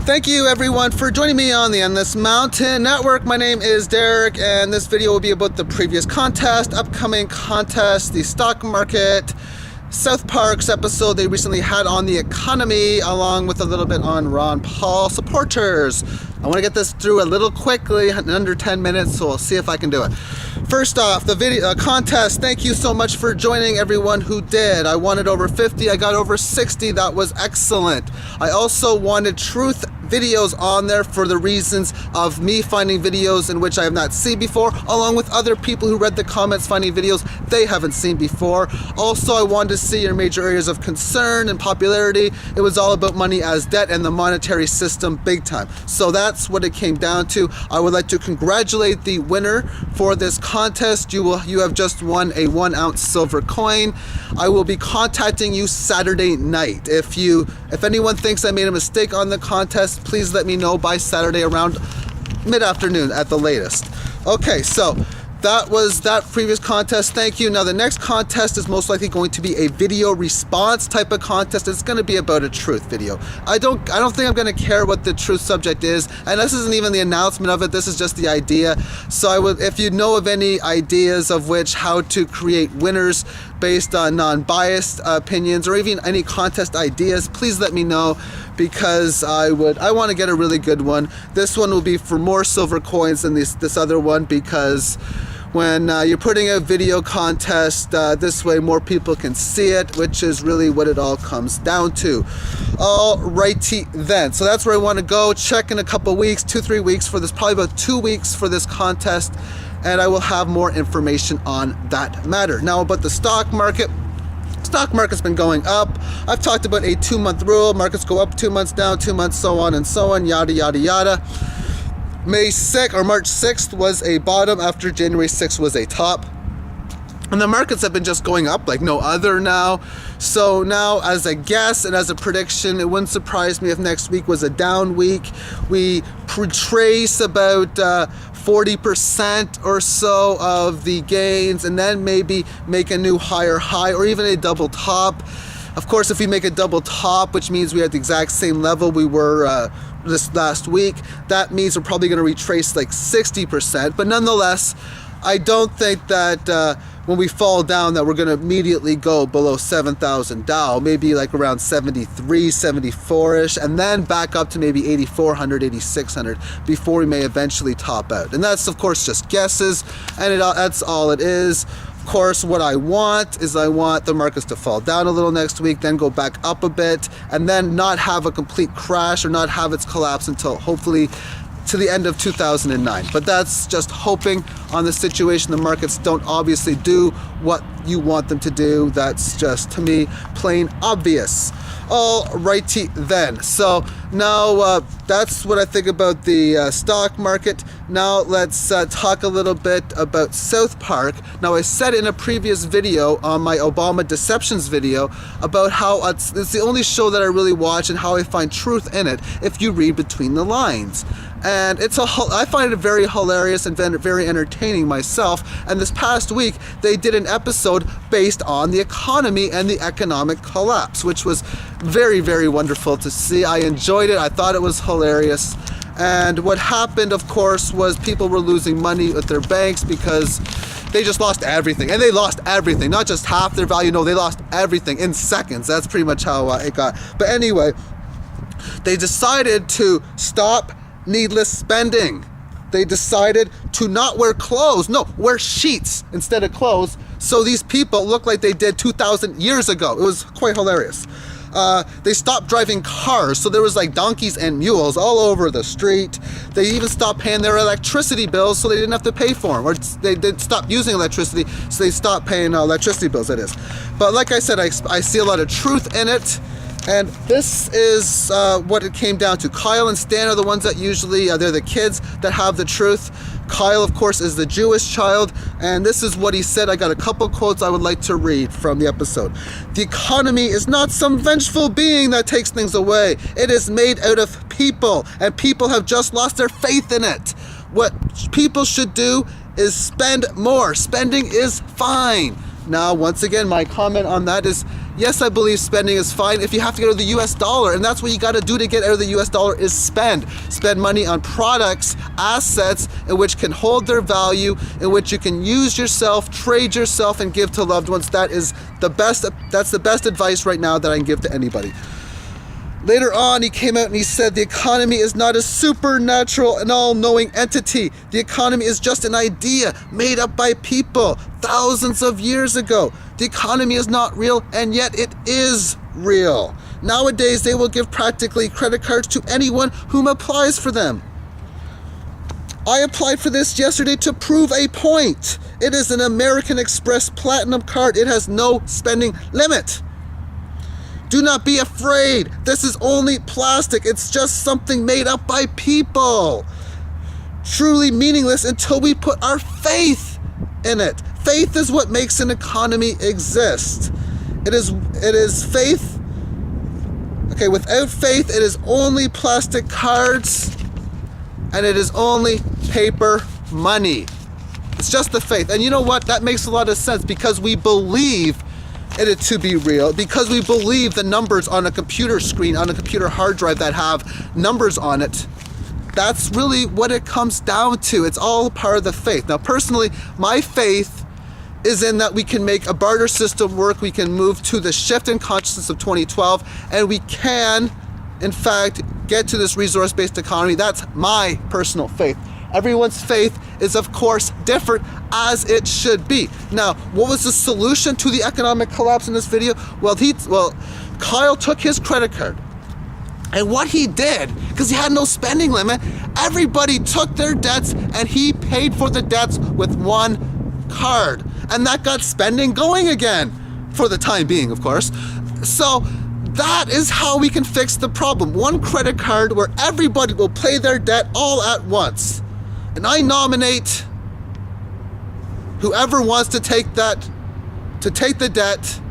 Thank you everyone for joining me on the Endless Mountain Network. My name is Derek, and this video will be about the previous contest, upcoming contest, the stock market, South Park's episode they recently had on the economy, along with a little bit on Ron Paul supporters. I want to get this through a little quickly, in under 10 minutes, so we'll see if I can do it. First off, the video contest, thank you so much for joining everyone who did. I wanted over 50, I got over 60, that was excellent. I also wanted truth videos on there for the reasons of me finding videos in which I have not seen before, along with other people who read the comments finding videos they haven't seen before. Also, I wanted to see your major areas of concern and popularity. It was all about money as debt and the monetary system big time. So that's what it came down to. I would like to congratulate the winner for this contest. You have just won a 1 ounce silver coin. I will be contacting you Saturday night. If anyone thinks I made a mistake on the contest, please let me know by Saturday around mid-afternoon at the latest. Okay, so that was that previous contest. Thank you. Now the next contest is most likely going to be a video response type of contest. It's going to be about a truth video. I don't think I'm going to care what the truth subject is, and this isn't even the announcement of it. This is just the idea. So if you know of any ideas of how to create winners based on non-biased opinions, or even any contest ideas, please let me know, because I want to get a really good one. This one will be for more silver coins than this other one, because when you're putting a video contest this way, more people can see it, which is really what it all comes down to. Alrighty then, so that's where I want to go. Check in a couple weeks, 2-3 weeks for this, probably about 2 weeks for this contest, and I will have more information on that matter. Now about the stock market. Stock market's been going up. I've talked about a 2-month rule. Markets go up 2 months, down 2 months, so on and so on, yada yada yada. March 6th was a bottom after January 6th was a top. And the markets have been just going up like no other now. So now, as a guess and as a prediction, it wouldn't surprise me if next week was a down week. We trace about 40% or so of the gains, and then maybe make a new higher high, or even a double top. Of course, if we make a double top, which means we're at the exact same level we were this last week, that means we're probably going to retrace like 60%. But nonetheless, I don't think that when we fall down that we're going to immediately go below 7,000 Dow, maybe like around 73, 74-ish, and then back up to maybe 8,400, 8,600 before we may eventually top out. And that's, of course, just guesses, and that's all it is. Of course, what I want is the markets to fall down a little next week, then go back up a bit, and then not have a complete crash or not have its collapse until hopefully to the end of 2009. But that's just hoping on the situation. The markets don't obviously do what you want them to do. That's just, to me, plain obvious. Alrighty then. So now that's what I think about the stock market. Now let's talk a little bit about South Park. Now I said in a previous video, on my Obama Deceptions video, about how it's the only show that I really watch and how I find truth in it if you read between the lines. And I find it very hilarious and very entertaining myself. And this past week, they did an episode based on the economy and the economic collapse, which was very, very wonderful to see. I enjoyed it. I thought it was hilarious. And what happened, of course, was people were losing money at their banks because they just lost everything. And they lost everything, not just half their value. No, they lost everything in seconds. That's pretty much how it got. But anyway, they decided to stop needless spending. They decided to not wear clothes, no, wear sheets instead of clothes, so these people look like they did 2,000 years ago. It was quite hilarious. They stopped driving cars, so there was like donkeys and mules all over the street. They even stopped paying their electricity bills, so they didn't have to pay for them, or they did stop using electricity, so they stopped paying electricity bills, that is. But like I said, I see a lot of truth in it. And this is what it came down to. Kyle and Stan are the ones that usually, they're the kids that have the truth. Kyle, of course, is the Jewish child, and this is what he said. I got a couple quotes I would like to read from the episode. The economy is not some vengeful being that takes things away. It is made out of people, and people have just lost their faith in it. What people should do is spend more. Spending is fine. Now, once again, my comment on that is, Yes, I believe spending is fine if you have to get out of the US dollar, and that's what you got to do to get out of the US dollar is spend. Spend money on products, assets, in which can hold their value, in which you can use yourself, trade yourself, and give to loved ones. That's the best advice right now that I can give to anybody. Later on, he came out and he said the economy is not a supernatural and all-knowing entity. The economy is just an idea made up by people thousands of years ago. The economy is not real, and yet it is real. Nowadays, they will give practically credit cards to anyone whom applies for them. I applied for this yesterday to prove a point. It is an American Express Platinum card. It has no spending limit. Do not be afraid. This is only plastic. It's just something made up by people. Truly meaningless until we put our faith in it. Faith is what makes an economy exist. It is faith. Okay, without faith, it is only plastic cards and it is only paper money. It's just the faith. And you know what? That makes a lot of sense because we believe it to be real, because we believe the numbers on a computer screen, on a computer hard drive that have numbers on it. That's really what it comes down to. It's all part of the faith. Now, personally, my faith is in that we can make a barter system work. We can move to the shift in consciousness of 2012, and we can, in fact, get to this resource-based economy. That's my personal faith. Everyone's faith is, of course, different, as it should be. Now, what was the solution to the economic collapse in this video? Well, Kyle took his credit card. And what he did, because he had no spending limit, everybody took their debts and he paid for the debts with one card. And that got spending going again, for the time being, of course. So that is how we can fix the problem. One credit card where everybody will pay their debt all at once. And I nominate whoever wants to take the debt.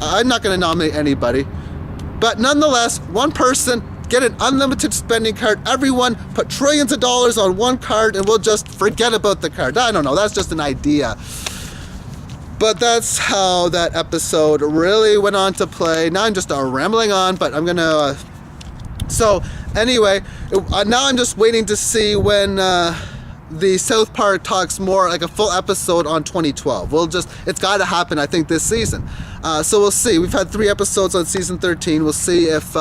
I'm not going to nominate anybody. But nonetheless, one person, get an unlimited spending card. Everyone put trillions of dollars on one card and we'll just forget about the card. I don't know, that's just an idea. But that's how that episode really went on to play. Now I'm just rambling on, but I'm going to... So anyway, now I'm just waiting to see when the South Park talks more, like a full episode on 2012. It's got to happen, I think, this season. So we'll see. We've had 3 episodes on season 13. We'll see if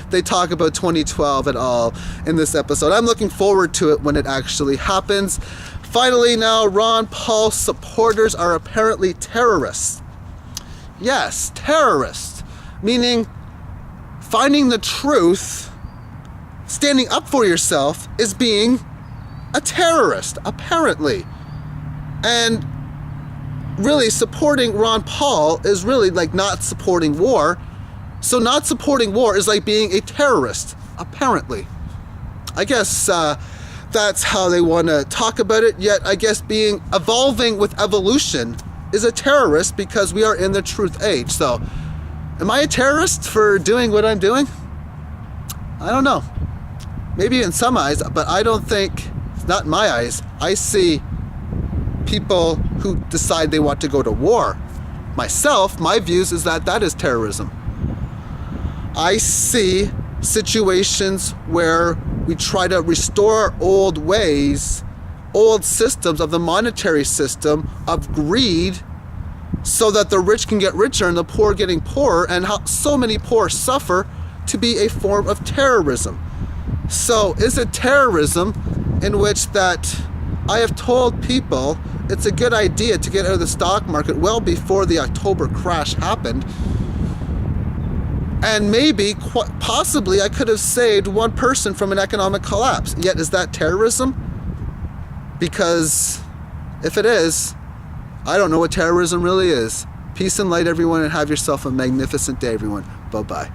they talk about 2012 at all in this episode. I'm looking forward to it when it actually happens. Finally, now, Ron Paul supporters are apparently terrorists. Yes, terrorists, meaning finding the truth, standing up for yourself, is being a terrorist, apparently. And really, supporting Ron Paul is really like not supporting war. So not supporting war is like being a terrorist, apparently. I guess that's how they want to talk about it. Yet I guess evolving with evolution is a terrorist because we are in the truth age. So am I a terrorist for doing what I'm doing? I don't know. Maybe in some eyes, but I don't think, not in my eyes, I see people who decide they want to go to war. Myself, my views is that is terrorism. I see situations where we try to restore old ways, old systems of the monetary system of greed, so that the rich can get richer and the poor getting poorer, and how so many poor suffer, to be a form of terrorism. So is it terrorism in which that I have told people it's a good idea to get out of the stock market well before the October crash happened? And maybe, possibly, I could have saved one person from an economic collapse. Yet, is that terrorism? Because if it is, I don't know what terrorism really is. Peace and light, everyone, and have yourself a magnificent day, everyone. Bye-bye.